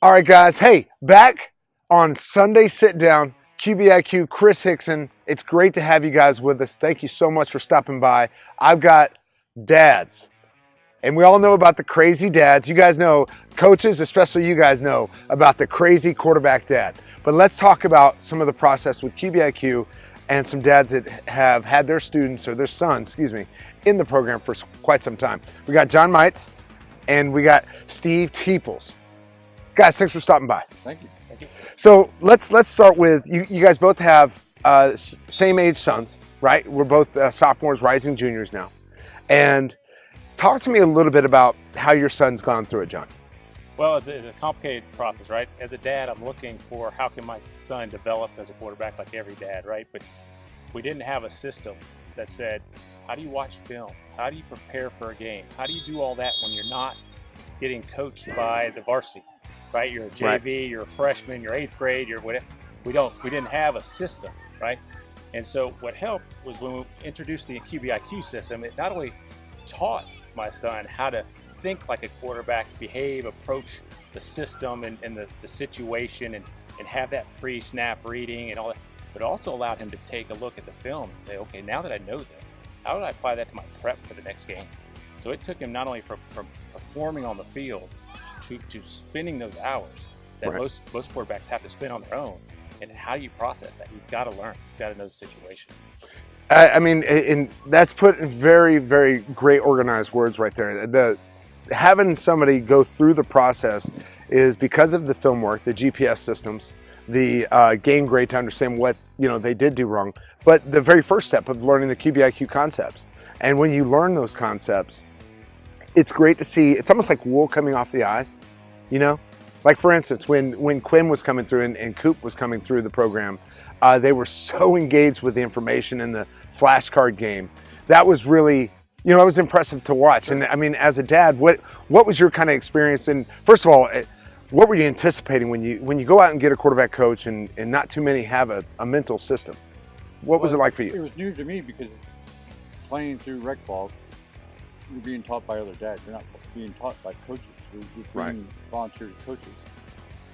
All right, guys. Hey, back on Sunday Sit Down, QBIQ, Chris Hickson. It's great to have you guys with us. Thank you so much for stopping by. I've got dads, and we all know about the crazy dads. You guys know, coaches, especially you guys know about the crazy quarterback dad. But let's talk about some of the process with QBIQ and some dads that have had their students, or their sons, excuse me, in the program for quite some time. We got John Mites, and we got Steve Teeples. Guys, thanks for stopping by. Thank you. Thank you. So let's start with, you guys both have same age sons, right? We're both sophomores, rising juniors now. And talk to me a little bit about how your son's gone through it, John. Well, it's a complicated process, right? As a dad, I'm looking for how can my son develop as a quarterback like every dad, right? But we didn't have a system that said, how do you watch film? How do you prepare for a game? How do you do all that when you're not getting coached by the varsity? Right, you're a JV, right. You're a freshman, you're 8th grade, you're whatever. We didn't have a system, right? And so what helped was when we introduced the QBIQ system, it not only taught my son how to think like a quarterback, behave, approach the system and the situation and have that pre-snap reading and all that, but also allowed him to take a look at the film and say, okay, now that I know this, how do I apply that to my prep for the next game? So it took him not only from performing on the field, to spending those hours that right. most quarterbacks have to spend on their own. And how do you process that? You've got to learn. You've got to know the situation. I mean, and that's put in very, very great organized words right there. Having somebody go through the process is because of the film work, the GPS systems, the game grade to understand what they did do wrong. But the very first step of learning the QBIQ concepts. And when you learn those concepts, it's great to see. It's almost like wool coming off the eyes, Like for instance, when Quinn was coming through and Coop was coming through the program, they were so engaged with the information in the flashcard game. That was really, it was impressive to watch. And I mean, as a dad, what was your kind of experience? And first of all, what were you anticipating when you go out and get a quarterback coach and not too many have a mental system? What was it like for you? It was new to me because playing through rec ball, you're being taught by other dads. You're not being taught by coaches. You're being right. volunteer coaches.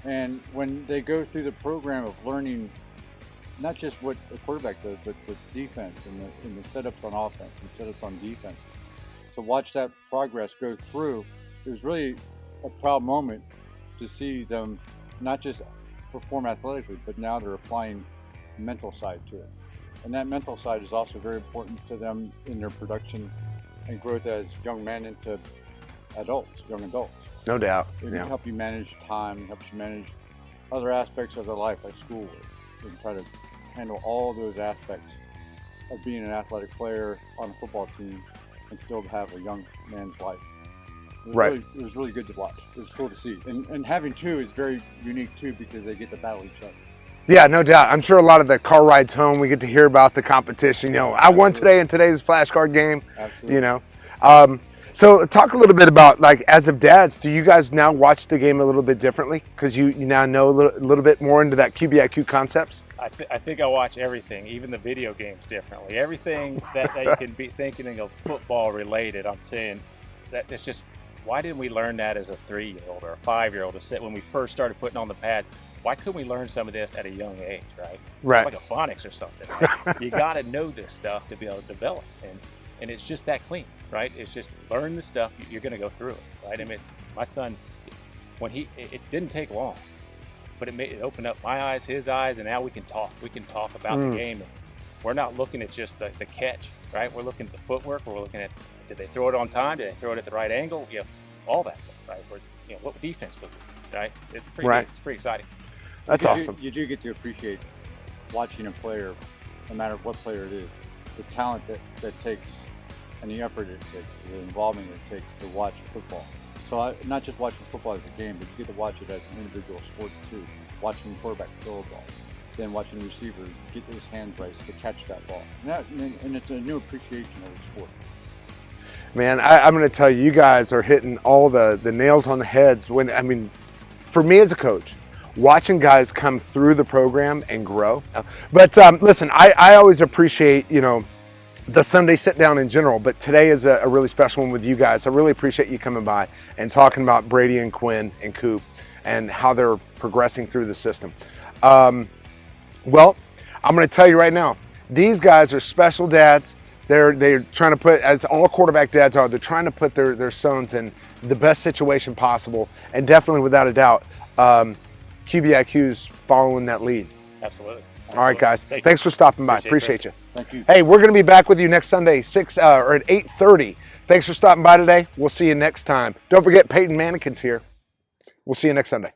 And when they go through the program of learning not just what a quarterback does, but the defense and the setups on offense and setups on defense, to watch that progress go through, it was really a proud moment to see them not just perform athletically, but now they're applying the mental side to it. And that mental side is also very important to them in their production and growth as young men into young adults. No doubt. It can help you manage time, it helps you manage other aspects of their life, like schoolwork, and try to handle all those aspects of being an athletic player on a football team and still have a young man's life. It was really good to watch. It was cool to see. And having two is very unique too, because they get to battle each other. Yeah, no doubt. I'm sure a lot of the car rides home, we get to hear about the competition. I won today in today's flashcard game. Absolutely. So talk a little bit about, like, as of dads, do you guys now watch the game a little bit differently because you now know a little bit more into that QBIQ concepts? I think I watch everything, even the video games, differently. Everything that you can be thinking of football related, I'm saying that it's just, why didn't we learn that as a 3-year-old or a 5-year-old when we first started putting on the pads? Why couldn't we learn some of this at a young age, right? Right. It's like a phonics or something. Right? You got to know this stuff to be able to develop, and it's just that clean, right? It's just learn the stuff, you're going to go through it, right? I mean, my son, it didn't take long, but it opened up my eyes, his eyes, and now we can talk. We can talk about the game. And we're not looking at just the catch, right? We're looking at the footwork. We're looking at, did they throw it on time? Did they throw it at the right angle? All that stuff, right? What defense was it, right? It's pretty exciting. That's awesome. You do get to appreciate watching a player, no matter what player it is, the talent that takes and the effort it takes, the involvement it takes to watch football. So not just watching football as a game, but you get to watch it as an individual sport too. Watching the quarterback throw a ball, then watching the receiver get his hands right to catch that ball. And it's a new appreciation of the sport. Man, I'm going to tell you, you guys are hitting all the nails on the heads. For me as a coach, watching guys come through the program and grow. But listen, I always appreciate, the Sunday Sit Down in general, but today is a really special one with you guys. I really appreciate you coming by and talking about Brady and Quinn and Coop. and how they're progressing through the system. Well, I'm going to tell you right now, these guys are special dads. They're trying to put, as all quarterback dads are, they're trying to put their sons in the best situation possible, and definitely, without a doubt, QBIQ's following that lead. Absolutely. All right, guys. Thanks for stopping by. Appreciate you. Thank you. Hey, we're going to be back with you next Sunday, at 8:30. Thanks for stopping by today. We'll see you next time. Don't forget, Peyton Mannequin's here. We'll see you next Sunday.